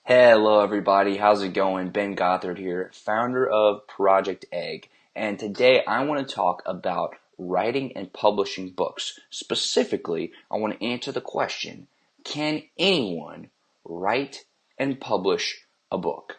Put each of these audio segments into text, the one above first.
Hello everybody, how's it going? Ben Gothard here, founder of Project Egg, and today I want to talk about writing and publishing books. Specifically, I want to answer the question, can anyone write and publish a book?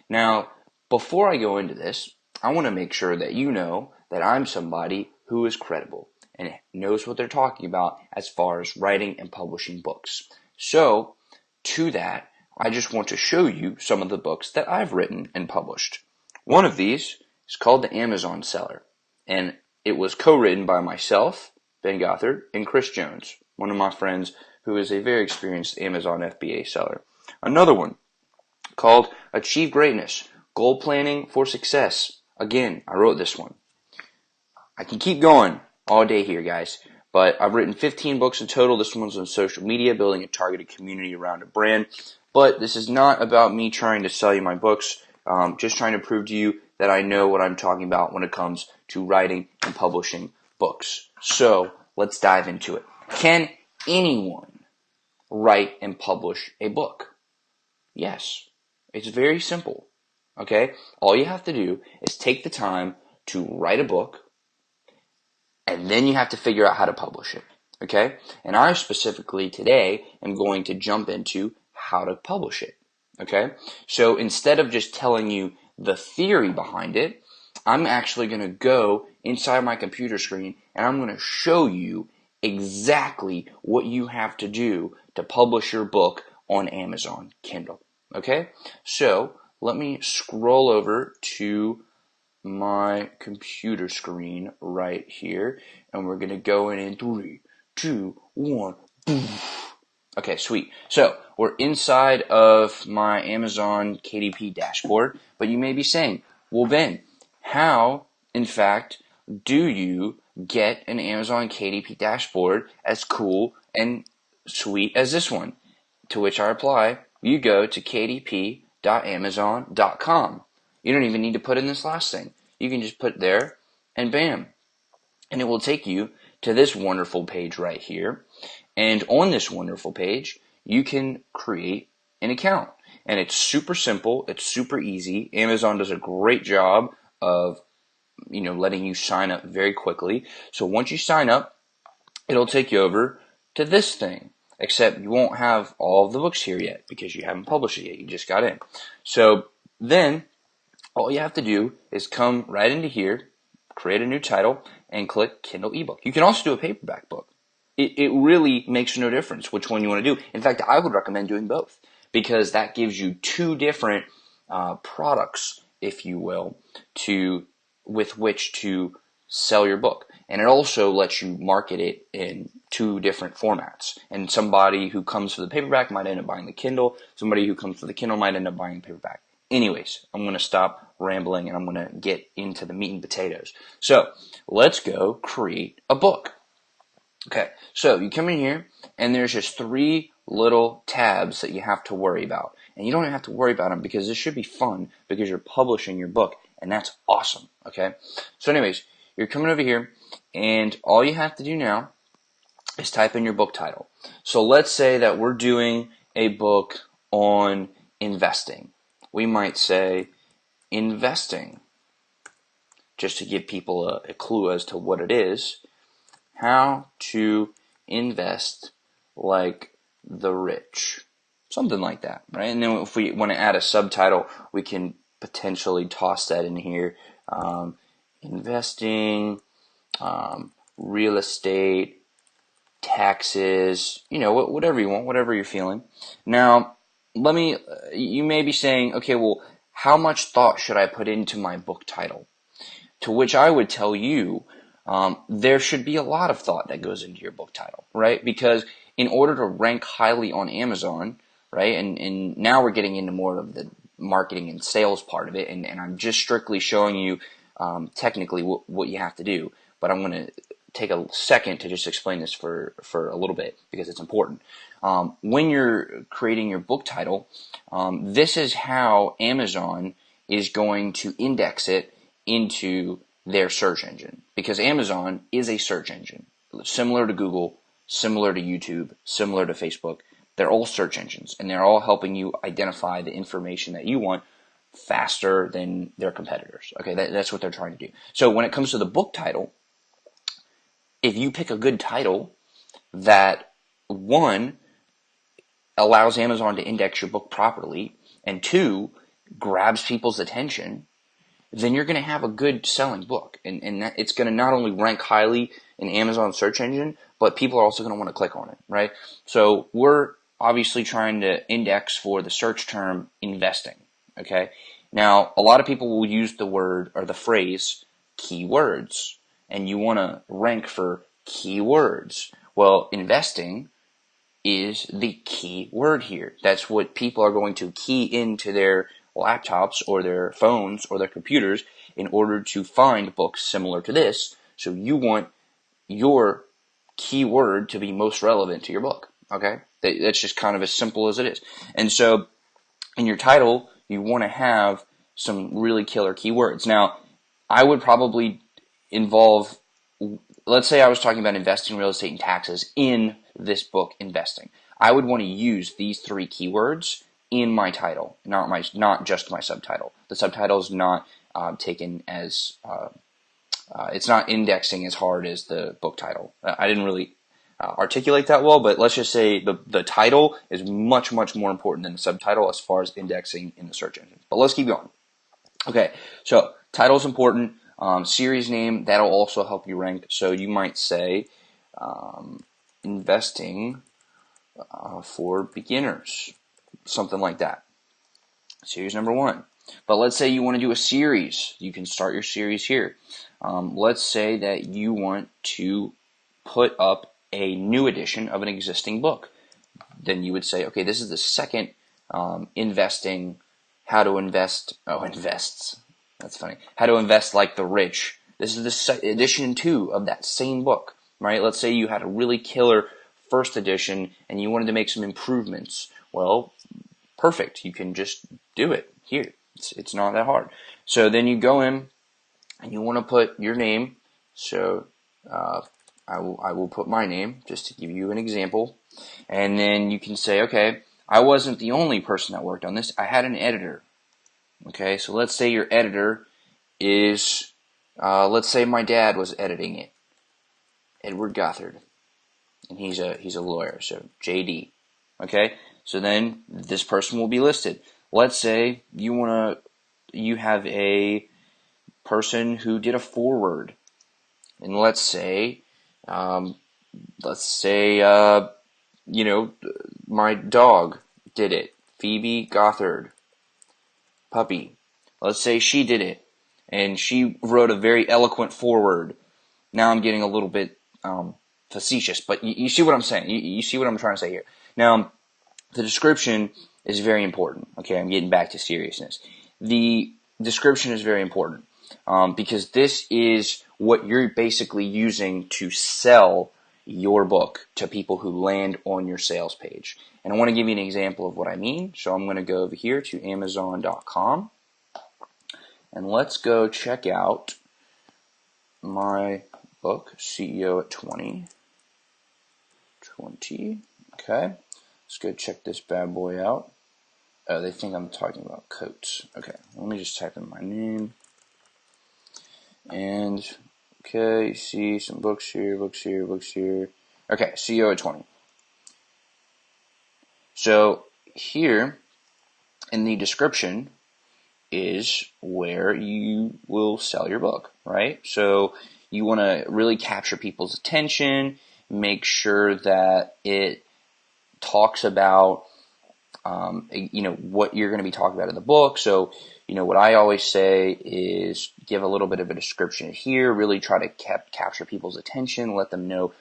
Now, before I go into this, I want to make sure that you know that I'm somebody who is credible and knows what they're talking about as far as writing and publishing books. So, to that, I just want to show you some of the books that I've written and published. One of these is called The Amazon Seller, and it was co-written by myself, Ben Gothard, and Chris Jones, one of my friends who is a very experienced Amazon FBA seller. Another one called Achieve Greatness, Goal Planning for Success. Again, I wrote this one. I can keep going all day here, guys, but I've written 15 books in total. This one's on social media, building a targeted community around a brand. But this is not about me trying to sell you my books, just trying to prove to you that I know what I'm talking about when it comes to writing and publishing books. So let's dive into it. Can anyone write and publish a book? Yes. It's very simple. Okay? All you have to do is take the time to write a book, and then you have to figure out how to publish it. Okay? And I specifically today am going to jump into how to publish it. Okay? So instead of just telling you the theory behind it, I'm actually going to go inside my computer screen and I'm going to show you exactly what you have to do to publish your book on Amazon Kindle. Okay? So let me scroll over to my computer screen right here, and we're going to go in 3, 2, 1, boom. Okay, sweet. So we're inside of my Amazon KDP Dashboard, but you may be saying, well, Ben, how, in fact, do you get an Amazon KDP Dashboard as cool and sweet as this one? To which I reply, you go to kdp.amazon.com. You don't even need to put in this last thing. You can just put there, and bam. And it will take you to this wonderful page right here. And on this wonderful page, you can create an account. And it's super simple. It's super easy. Amazon does a great job of, letting you sign up very quickly. So once you sign up, it'll take you over to this thing. Except you won't have all of the books here yet because you haven't published it yet. You just got in. So then all you have to do is come right into here, create a new title, and click Kindle ebook. You can also do a paperback book. It really makes no difference which one you want to do. In fact, I would recommend doing both because that gives you two different products, if you will, with which to sell your book. And it also lets you market it in two different formats. And somebody who comes for the paperback might end up buying the Kindle. Somebody who comes for the Kindle might end up buying the paperback. Anyways, I'm going to stop rambling and I'm going to get into the meat and potatoes. So let's go create a book. Okay, so you come in here and there's just 3 little tabs that you have to worry about. And you don't even have to worry about them because this should be fun because you're publishing your book and that's awesome. Okay, so anyways, you're coming over here and all you have to do now is type in your book title. So let's say that we're doing a book on investing. We might say investing, just to give people a clue as to what it is. How to invest like the rich. Something like that, right? And then if we want to add a subtitle, we can potentially toss that in here. Investing, real estate, taxes, whatever you want, whatever you're feeling. Now, you may be saying, okay, well, how much thought should I put into my book title? To which I would tell you, there should be a lot of thought that goes into your book title, right? Because in order to rank highly on Amazon, right, and now we're getting into more of the marketing and sales part of it, and I'm just strictly showing you technically what you have to do, but I'm going to take a second to just explain this for a little bit because it's important. When you're creating your book title, this is how Amazon is going to index it into their search engine, because Amazon is a search engine, similar to Google, similar to YouTube, similar to Facebook, They're all search engines, and they're all helping you identify the information that you want faster than their competitors. Okay, that's what they're trying to do. So when it comes to the book title, if you pick a good title that, one, allows Amazon to index your book properly, and two, grabs people's attention, then you're going to have a good selling book. And that, it's going to not only rank highly in Amazon search engine, but people are also going to want to click on it, right? So we're obviously trying to index for the search term investing, okay? Now, a lot of people will use the word or the phrase keywords, and you want to rank for keywords. Well, investing is the key word here. That's what people are going to key into their laptops or their phones or their computers in order to find books similar to this. So you want your keyword to be most relevant to your book. Okay? That's just kind of as simple as it is. And so in your title, you want to have some really killer keywords. Now, I would probably involve, let's say I was talking about investing, real estate, and taxes in this book, investing. I would want to use these 3 keywords in my title, not just my subtitle. The subtitle is not taken as it's not indexing as hard as the book title. I didn't really articulate that well, but let's just say the title is much more important than the subtitle as far as indexing in the search engine. But let's keep going. Okay, so title is important. Series name, that'll also help you rank. So you might say investing for beginners, something like that. Series number 1. But let's say you want to do a series. You can start your series here. Let's say that you want to put up a new edition of an existing book. Then you would say, okay, this is the second investing, how to invest, invests. That's funny. How to invest like the rich. This is the edition 2 of that same book, right? Let's say you had a really killer first edition and you wanted to make some improvements. Well, perfect. You can just do it here. It's not that hard. So then you go in and you want to put your name. So I will put my name just to give you an example. And then you can say, okay, I wasn't the only person that worked on this. I had an editor. Okay, so let's say your editor is, let's say my dad was editing it, Edward Gothard, and he's a lawyer, so JD. Okay, so then this person will be listed. Let's say you have a person who did a foreword, and let's say my dog did it, Phoebe Gothard. Puppy. Let's say she did it, and she wrote a very eloquent foreword. Now I'm getting a little bit facetious, but you see what I'm saying. You see what I'm trying to say here. Now, the description is very important. Okay, I'm getting back to seriousness. The description is very important because this is what you're basically using to sell your book to people who land on your sales page. And I want to give you an example of what I mean. So I'm going to go over here to Amazon.com and let's go check out my book, CEO at 20. Okay, let's go check this bad boy out. Oh, they think I'm talking about coats. Okay, let me just type in my name. And okay, you see some books here. Okay, CEO at 20. So here in the description is where you will sell your book, right? So you want to really capture people's attention, make sure that it talks about what you're going to be talking about in the book. So what I always say is give a little bit of a description here, really try to capture people's attention, let them know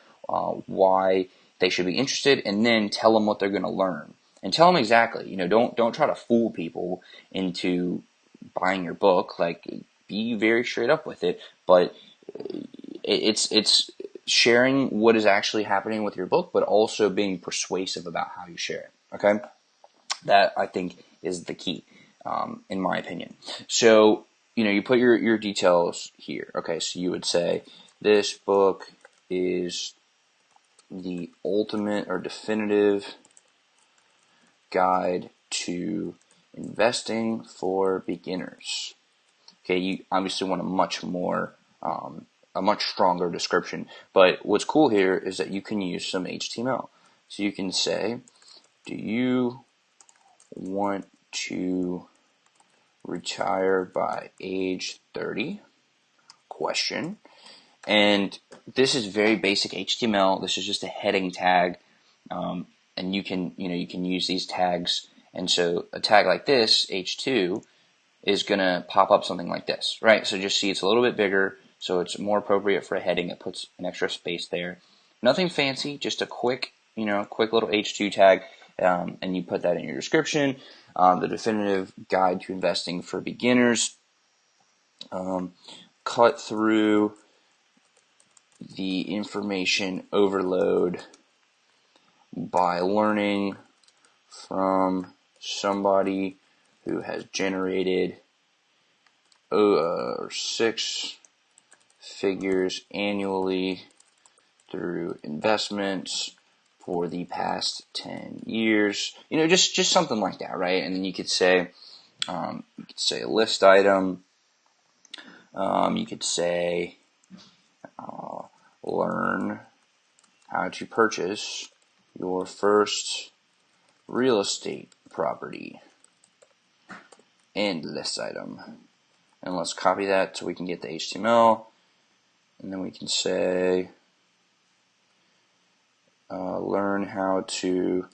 why they should be interested, and then tell them what they're going to learn. And tell them exactly, don't try to fool people into buying your book. Like, be very straight up with it, but it's sharing what is actually happening with your book, but also being persuasive about how you share it. Okay? That, I think, is the key, in my opinion. So, you put your details here. Okay, so you would say, this book is the ultimate or definitive Guide to Investing for Beginners. Okay, you obviously want a much stronger description. But what's cool here is that you can use some HTML. So you can say, do you want to retire by age 30? Question. And this is very basic HTML. This is just a heading tag, and you can use these tags. And so a tag like this, H2, is gonna pop up something like this, right? So just see it's a little bit bigger, so it's more appropriate for a heading. It puts an extra space there. Nothing fancy, just a quick little H2 tag, and you put that in your description. The definitive guide to investing for beginners. Cut through the information overload by learning from somebody who has generated 6 figures annually through investments for the past 10 years. Just something like that, right? And then you could say a list item. You could say learn how to purchase your first real estate property. And list item. And let's copy that so we can get the HTML. And then we can say learn how to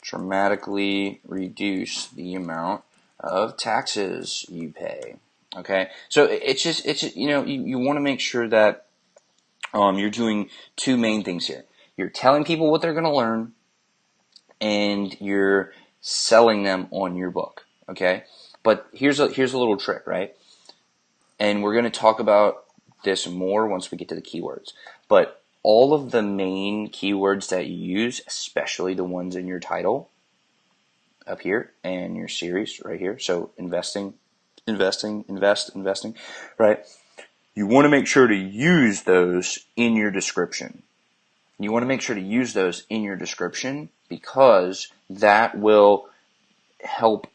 dramatically reduce the amount of taxes you pay. Okay, so it's you want to make sure that you're doing 2 main things here. You're telling people what they're going to learn, and you're selling them on your book. Okay, but here's a little trick, right? And we're going to talk about this more once we get to the keywords. But all of the main keywords that you use, especially the ones in your title up here and your series right here, so investing, right? You want to make sure to use those in your description. You want to make sure to use those in your description because that will help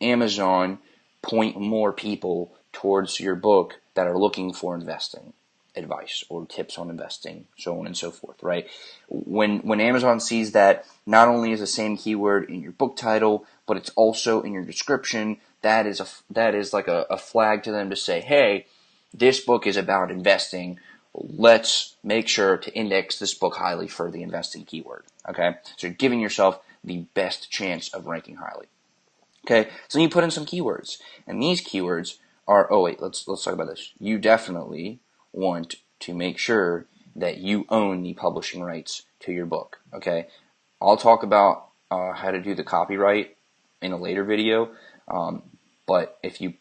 Amazon point more people towards your book that are looking for investing advice or tips on investing, so on and so forth, right? When Amazon sees that not only is the same keyword in your book title, but it's also in your description, that is like a flag to them to say, hey, this book is about investing. Let's make sure to index this book highly for the investing keyword. Okay, so you're giving yourself the best chance of ranking highly. Okay, so you put in some keywords, and these keywords are, let's talk about this. You definitely want to make sure that you own the publishing rights to your book. Okay, I'll talk about how to do the copyright in a later video, but if you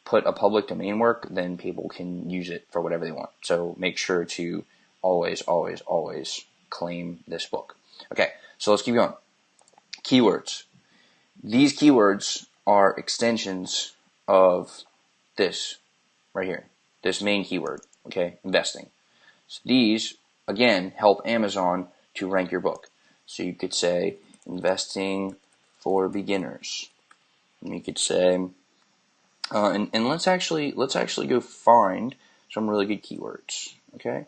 put a public domain work, then people can use it for whatever they want. So make sure to always claim this book. Okay, so let's keep going. Keywords. These keywords are extensions of this right here, this main keyword, okay, investing. So these, again, help Amazon to rank your book. So you could say investing for beginners. And you could say, and let's actually go find some really good keywords, okay?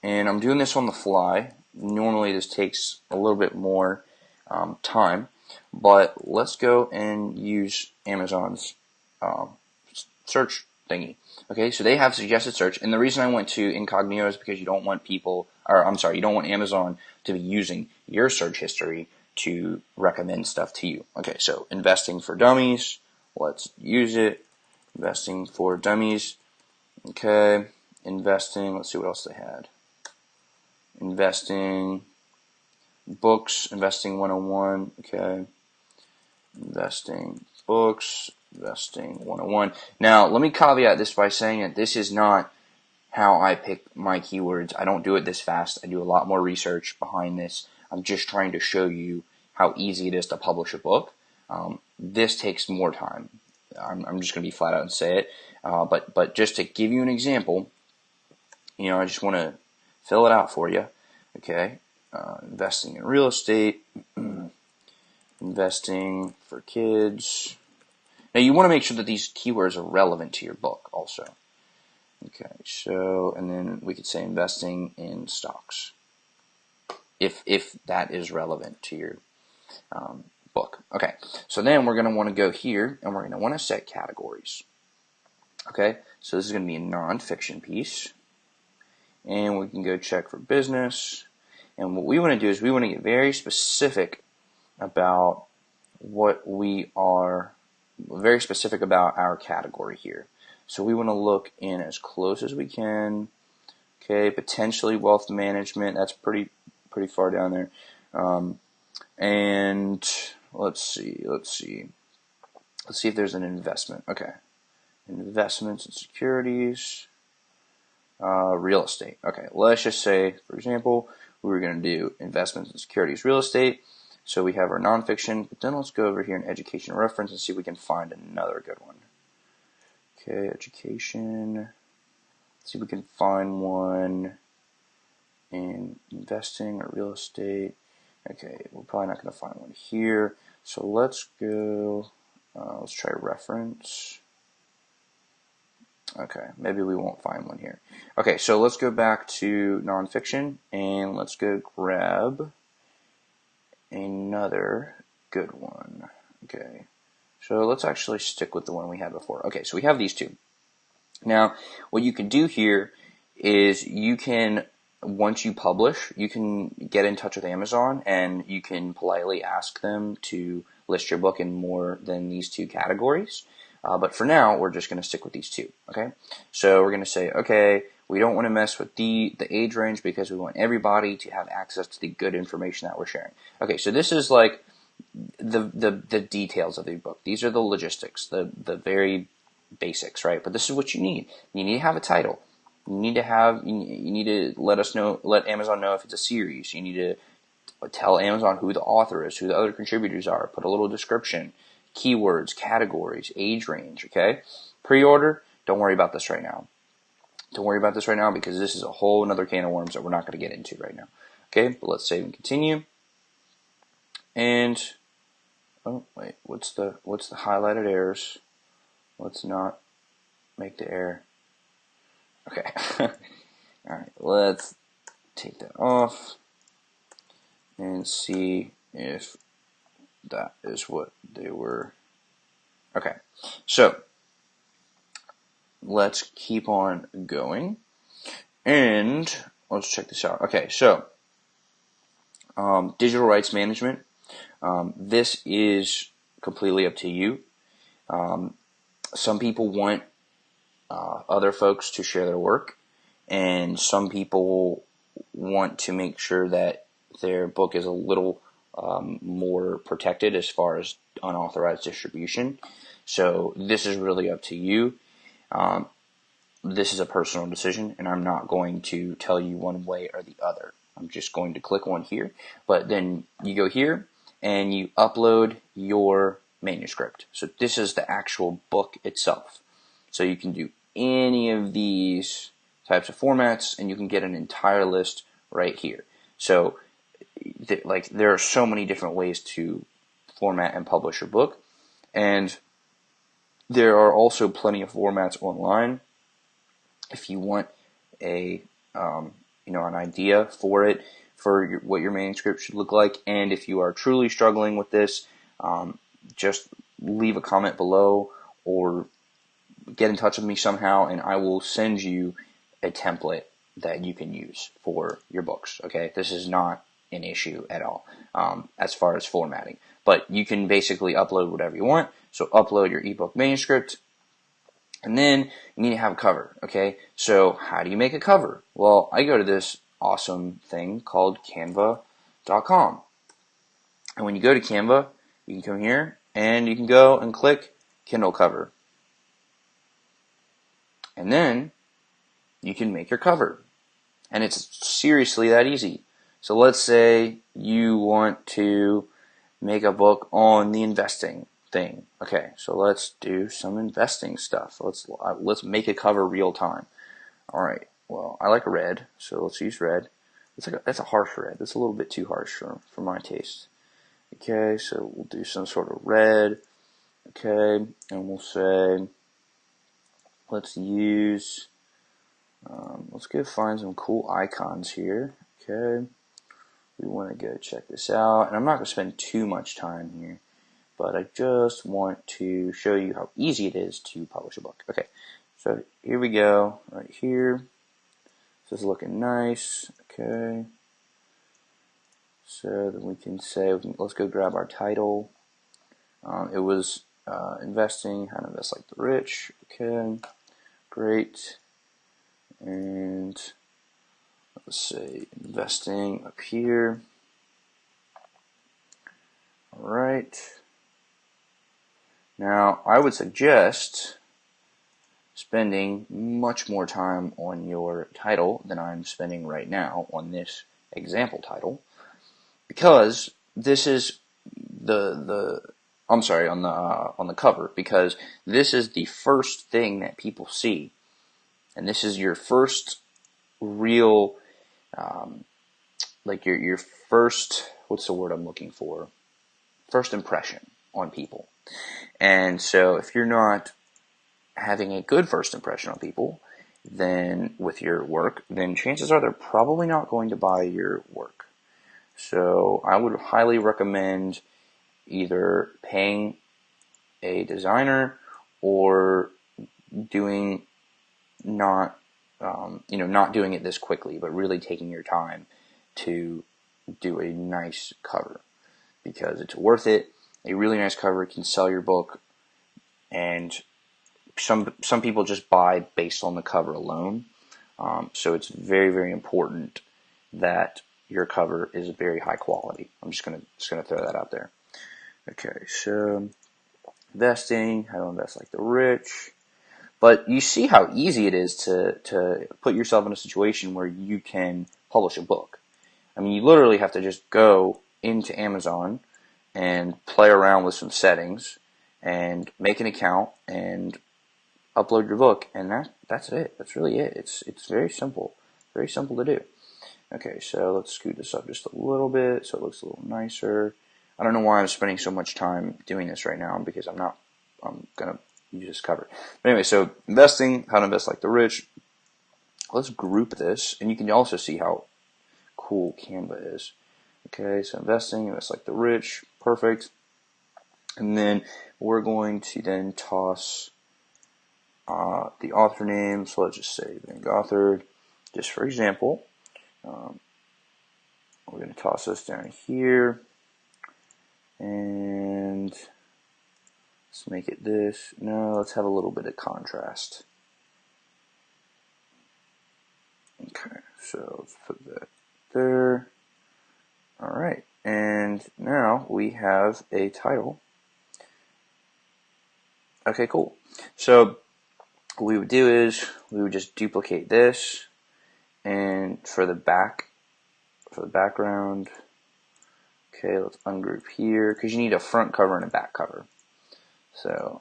And I'm doing this on the fly. Normally this takes a little bit more time, but let's go and use Amazon's search thingy. Okay, so they have suggested search, and the reason I went to incognito is because you don't want you don't want Amazon to be using your search history to recommend stuff to you. Okay, so investing for dummies, let's use it. Investing for dummies. Okay, investing, let's see what else they had. Investing books, investing 101, okay. Investing books, investing 101. Now, let me caveat this by saying that this is not how I pick my keywords. I don't do it this fast. I do a lot more research behind this. I'm just trying to show you how easy it is to publish a book. This takes more time. I'm just going to be flat out and say it. But just to give you an example, I just want to fill it out for you. Okay, investing in real estate, investing for kids. Now you want to make sure that these keywords are relevant to your book also. Okay, so, and then we could say investing in stocks, if that is relevant to your book. Okay, so then we're going to want to go here, and we're going to want to set categories. Okay, so this is going to be a nonfiction piece, and we can go check for business. And what we want to do is we want to get very specific about what we are, very specific about our category here. So we want to look in as close as we can. Okay, potentially wealth management. That's pretty far down there. And let's see if there's an investment. Okay, investments and securities, real estate. Okay, let's just say, for example, we were going to do investments and securities, real estate. So we have our nonfiction, but then let's go over here in education reference and see if we can find another good one. Okay, education. Let's see if we can find one in investing or real estate. Okay, we're probably not going to find one here. So let's go, let's try reference. Okay, maybe we won't find one here. Okay, so let's go back to nonfiction and let's go grab another good one. Okay, so let's actually stick with the one we had before. Okay, so we have these two. Now, what you can do here is you can, once you publish, you can get in touch with Amazon and you can politely ask them to list your book in more than these two categories. But for now, we're just going to stick with these two. Okay, so we're going to say, okay, we don't want to mess with the age range because we want everybody to have access to the good information that we're sharing. Okay, so this is like the details of the book. These are the logistics, the very basics, right? But this is what you need. You need to have a title. You need to let Amazon know if it's a series. You need to tell Amazon who the author is, who the other contributors are. Put a little description, keywords, categories, age range. Okay, pre-order. Don't worry about this right now. Don't worry about this right now because this is a whole another can of worms that we're not going to get into right now. Okay, but let's save and continue. And oh wait, what's the highlighted errors? Let's not make the error. Okay. All right, let's take that off and see if that is what they were. Okay, so let's keep on going and let's check this out. Okay, so digital rights management. This is completely up to you. Some people want other folks to share their work, and some people want to make sure that their book is a little more protected as far as unauthorized distribution. So this is really up to you. This is a personal decision, and I'm not going to tell you one way or the other. I'm just going to click on here, but then you go here and you upload your manuscript. So this is the actual book itself. So you can do any of these types of formats, and you can get an entire list right here. So there are so many different ways to format and publish your book, and there are also plenty of formats online. If you want an idea for it, for what your manuscript should look like, and if you are truly struggling with this, just leave a comment below or get in touch with me somehow, and I will send you a template that you can use for your books. Okay, this is not an issue at all as far as formatting, but you can basically upload whatever you want. So upload your ebook manuscript, and then you need to have a cover. Okay, so how do you make a cover? Well, I go to this awesome thing called canva.com, and when you go to Canva, you can come here and you can go and click Kindle cover, and then you can make your cover, and it's seriously that easy. So let's say you want to make a book on the investing thing. Okay, so let's do some investing stuff. Let's make a cover real time. All right. Well, I like red, so let's use red. That's a harsh red. That's a little bit too harsh for my taste. Okay, so we'll do some sort of red. Okay, and we'll say, let's go find some cool icons here. Okay, we want to go check this out, and I'm not going to spend too much time here, but I just want to show you how easy it is to publish a book. Okay, so here we go, right here. This is looking nice. Okay, so then we can say, let's go grab our title. It was investing, how to invest like the rich. Okay, great. And let's say investing up here. All right. Now, I would suggest spending much more time on your title than I'm spending right now on this example title, because this is on the cover, because this is the first thing that people see, and this is your first real, like your first, what's the word I'm looking for? First impression on people. And so if you're not having a good first impression on people, then with your work, then chances are they're probably not going to buy your work. So I would highly recommend either paying a designer or doing not doing it this quickly, but really taking your time to do a nice cover, because it's worth it. A really nice cover can sell your book, and some people just buy based on the cover alone. So it's very, very important that your cover is very high quality. I'm just gonna throw that out there. Okay, so investing, how to invest like the rich. But you see how easy it is to put yourself in a situation where you can publish a book. I mean, you literally have to just go into Amazon and play around with some settings and make an account and upload your book, and that's it. That's really it. It's very simple to do. Okay, so let's scoot this up just a little bit so it looks a little nicer. I don't know why I'm spending so much time doing this right now, because I'm gonna use this cover. But anyway, so investing, how to invest like the rich. Let's group this, and you can also see how cool Canva is. Okay, so investing, invest like the rich, perfect. And then we're going to then toss the author name. So let's just say Ben Gothard, just for example. We're going to toss this down here, and let's make it this. No, let's have a little bit of contrast. Okay, so let's put that there. All right, and now we have a title. Okay, cool. So what we would do is we would just duplicate this, and for the background, okay, let's ungroup here, because you need a front cover and a back cover. So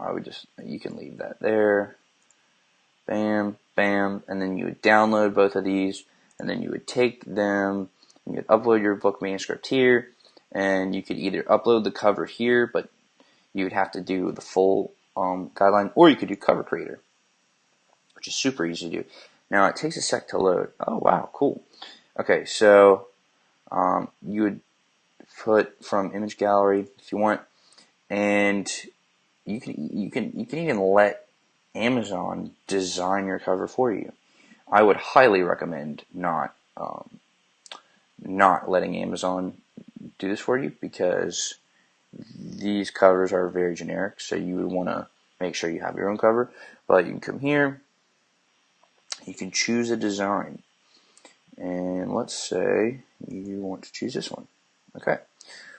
you can leave that there. Bam, bam, and then you would download both of these, and then you would take them, and you would upload your book manuscript here, and you could either upload the cover here, but you would have to do the full guideline, or you could do Cover Creator, which is super easy to do. Now it takes a sec to load. Oh wow, cool. Okay, so you would put from image gallery if you want, and you can even let Amazon design your cover for you. I would highly recommend not letting Amazon do this for you, because these covers are very generic, so you would want to make sure you have your own cover. But you can come here, you can choose a design, and let's say you want to choose this one. Okay,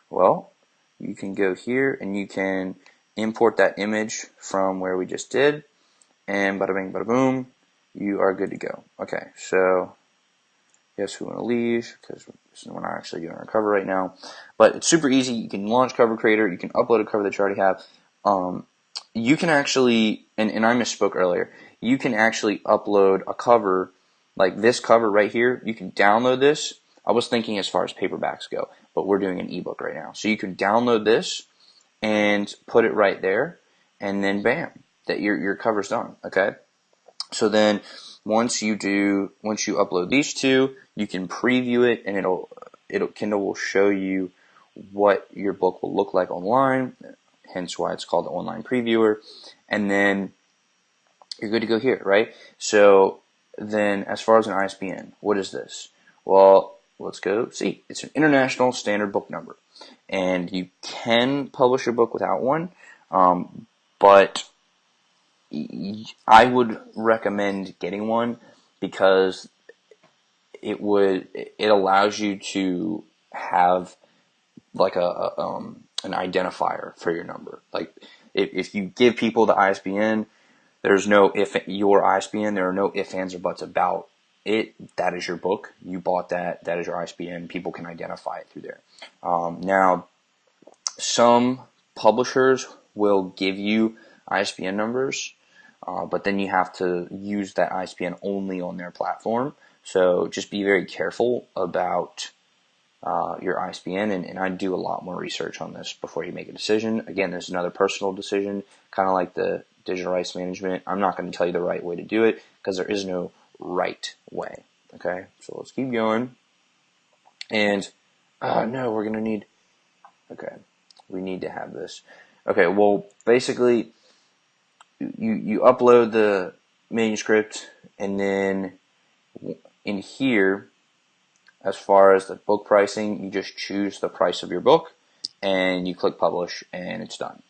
well, you can go here and you can import that image from where we just did, and bada bing, bada boom, you are good to go. Okay, so yes, we want to leave because we're not actually doing our cover right now, but it's super easy. You can launch Cover Creator, you can upload a cover that you already have. You can actually, and I misspoke earlier, you can actually upload a cover like this cover right here. You can download this. I was thinking as far as paperbacks go, but we're doing an ebook right now. So you can download this and put it right there, and then bam, that your cover's done. Okay. So then once you upload these two, you can preview it, and Kindle will show you what your book will look like online, hence why it's called the online previewer. And then you're good to go here, right? So then as far as an ISBN, what is this? Well, let's go see. It's an international standard book number, and you can publish your book without one, but I would recommend getting one because it allows you to have like an identifier for your number. Like if you give people the ISBN, there's no your ISBN, there are no ifs, ands, or buts about it. That is your book. You bought that. That is your ISBN. People can identify it through there. Now, some publishers will give you ISBN numbers, but then you have to use that ISBN only on their platform. So just be very careful about your ISBN, and I'd do a lot more research on this before you make a decision. Again, there's another personal decision, kind of like the digital rights management. I'm not going to tell you the right way to do it because there is no right way. Okay, so let's keep going. And no, we're going to need, okay, we need to have this. Okay, well, basically, you upload the manuscript, and then in here, as far as the book pricing, you just choose the price of your book, and you click publish, and it's done.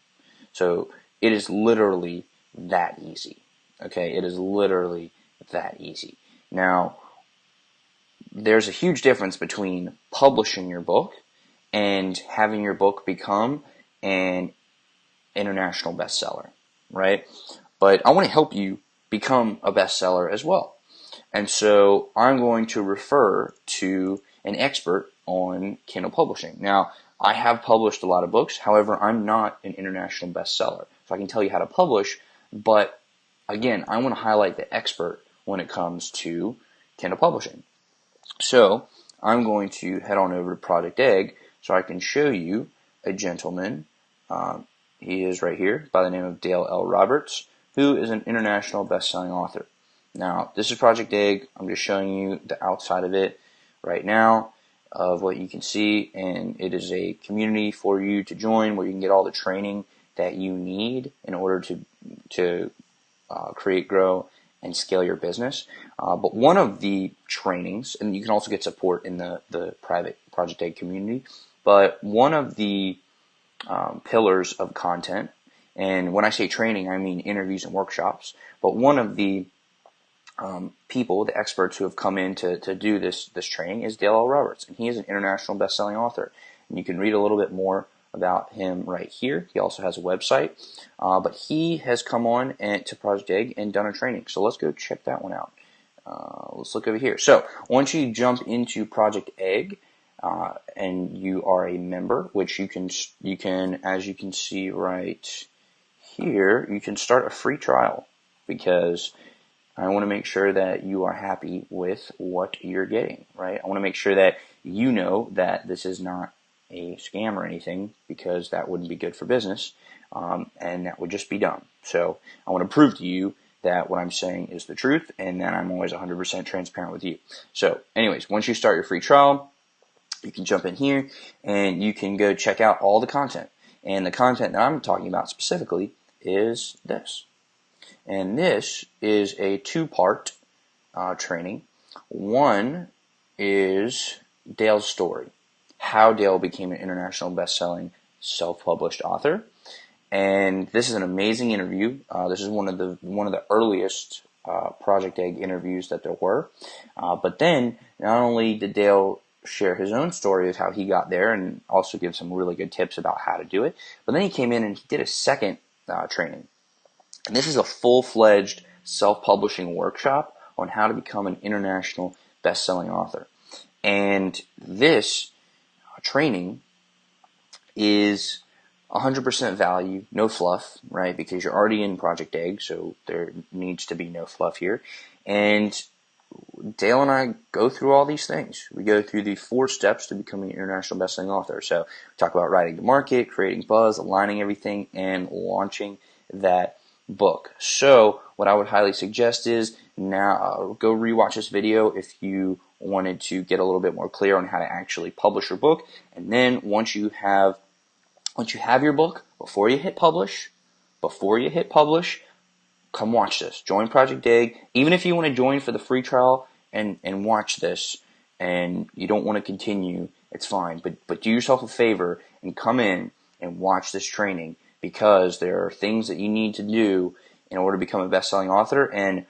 So it is literally that easy. Okay, it is literally that easy. Now, there's a huge difference between publishing your book and having your book become an international bestseller, right? But I want to help you become a bestseller as well. And so I'm going to refer to an expert on Kindle publishing. Now, I have published a lot of books. However, I'm not an international bestseller. So I can tell you how to publish, but again, I want to highlight the expert when it comes to Kindle publishing. So I'm going to head on over to Project Egg so I can show you a gentleman. He is right here by the name of Dale L. Roberts, who is an international best-selling author. Now, this is Project Egg. I'm just showing you the outside of it right now of what you can see, and it is a community for you to join where you can get all the training that you need in order to create, grow, and scale your business. But one of the trainings, and you can also get support in the private Project Egg community, but one of the pillars of content, and when I say training, I mean interviews and workshops, but one of the people, the experts who have come in to do this training is Dale L. Roberts, and he is an international best-selling author. And you can read a little bit more about him right here. He also has a website, but he has come on to Project Egg and done a training. So let's go check that one out. Let's look over here. So once you jump into Project Egg, and you are a member, which you can, as you can see right here, you can start a free trial because I want to make sure that you are happy with what you're getting, right? I want to make sure that you know that this is not a scam or anything, because that wouldn't be good for business, and that would just be dumb. So I want to prove to you that what I'm saying is the truth, and that I'm always 100% transparent with you. So anyways, once you start your free trial, you can jump in here and you can go check out all the content. And the content that I'm talking about specifically is this. And this is a two-part training. One is Dale's story, how Dale became an international best-selling self-published author. And this is an amazing interview. This is one of the earliest Project Egg interviews that there were. But then not only did Dale share his own story of how he got there and also give some really good tips about how to do it, but then he came in and he did a second training. And this is a full-fledged self-publishing workshop on how to become an international best-selling author. And this training is 100% value, no fluff, right? Because you're already in Project Egg, so there needs to be no fluff here. And Dale and I go through all these things. We go through the 4 steps to becoming an international bestselling author. So we talk about writing the market, creating buzz, aligning everything, and launching that book. So what I would highly suggest is now go rewatch this video if you wanted to get a little bit more clear on how to actually publish your book. And then once you have your book, before you hit publish, come watch this. Join Project Egg. Even if you want to join for the free trial and watch this and you don't want to continue, it's fine. But do yourself a favor and come in and watch this training, because there are things that you need to do in order to become a best-selling author. And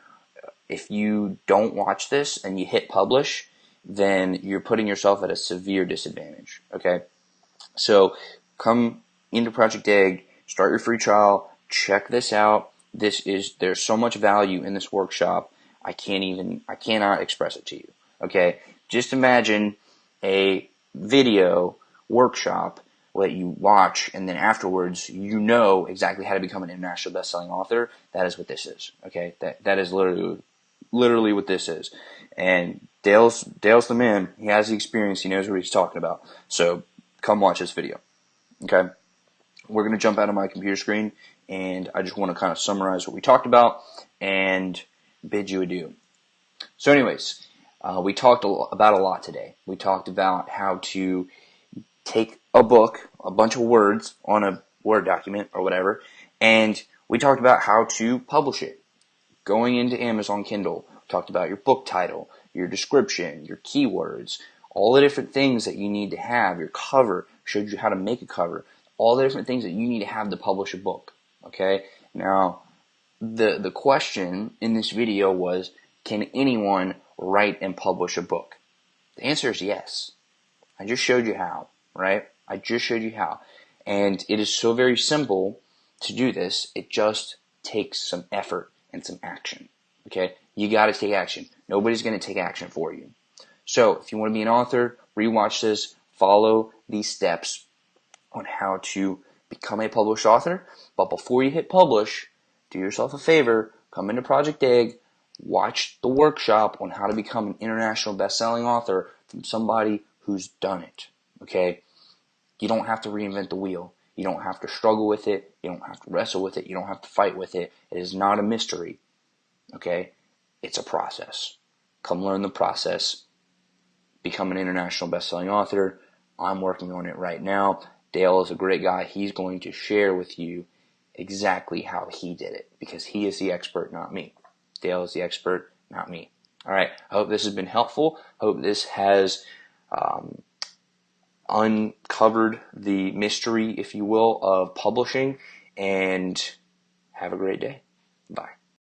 if you don't watch this and you hit publish, then you're putting yourself at a severe disadvantage. Okay? So come into Project Egg, start your free trial, check this out. There's so much value in this workshop. I cannot express it to you. Okay? Just imagine a video workshop that you watch, and then afterwards you know exactly how to become an international best-selling author. That is what this is. Okay? That is literally what this is. And Dale's the man. He has the experience. He knows what he's talking about. So come watch this video. Okay? We're going to jump out of my computer screen, and I just want to kind of summarize what we talked about and bid you adieu. So anyways, we talked about a lot today. We talked about how to take a book, a bunch of words on a Word document or whatever, and we talked about how to publish it. Going into Amazon Kindle, we talked about your book title, your description, your keywords, all the different things that you need to have, your cover, showed you how to make a cover, all the different things that you need to have to publish a book. Okay? Now, the question in this video was, can anyone write and publish a book? The answer is yes. I just showed you how, right? I just showed you how. And it is so very simple to do this. It just takes some effort and some action. Okay? You got to take action. Nobody's going to take action for you. So, if you want to be an author, rewatch this, follow these steps on how to become a published author. But before you hit publish, do yourself a favor, come into Project Egg, watch the workshop on how to become an international best-selling author from somebody who's done it. Okay? You don't have to reinvent the wheel. You don't have to struggle with it. You don't have to wrestle with it. You don't have to fight with it. It is not a mystery. Okay? It's a process. Come learn the process. Become an international best-selling author. I'm working on it right now. Dale is a great guy. He's going to share with you exactly how he did it, because he is the expert, not me. Dale is the expert, not me. All right. I hope this has been helpful. I hope this has uncovered the mystery, if you will, of publishing. And have a great day. Bye.